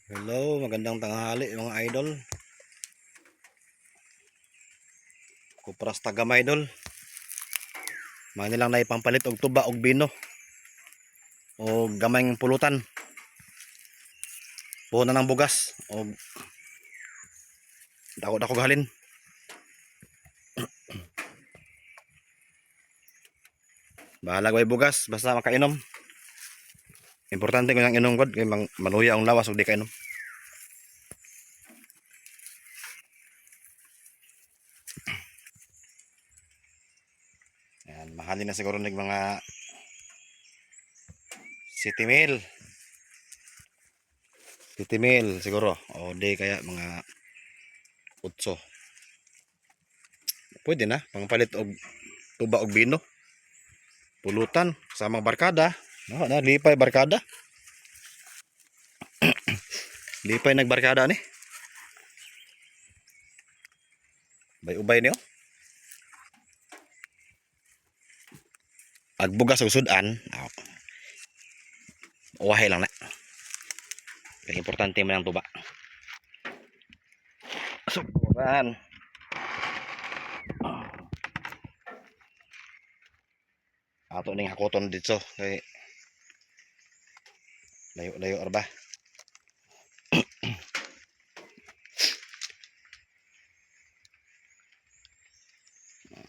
Hello, magandang tanghali mga idol. Kupras tagam idol. Mga nilang naipampalit og tuba og bino. O gamayng pulutan. Puhunan ng bugas o dako-dako gahalin. Bahala way bugas basta makainom. Importante ko nang inom god kay manuya ang lawas ug di kainom. Yan, mahalin na siguro nig mga City Mail. City Mail siguro o di kaya mga utso. Pwede na pangpalit og tuba og bino. Pulutan samang barkada. No, na lipay barkada. Lipay nagbarkada ni. Bay-ubay niyo. Agbugas og sudan. Uwahay lang na. Kaya importante man ang tuba. So, kan. Ato ning hakoton dito kay layo-layo arba.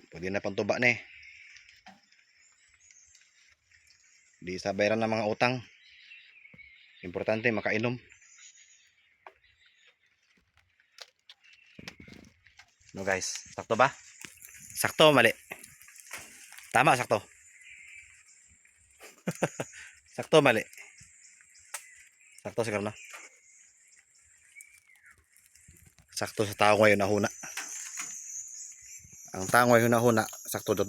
Pwede na pang tuba ni. Di sa bayaran ng mga utang. Importante makainom. No guys, sakto ba? Sakto mali. Tama sakto. Sakto mali. Sakto siguro na. Sakto sa tao ngayon nahuna. Ang tao ngayon nahuna, sakto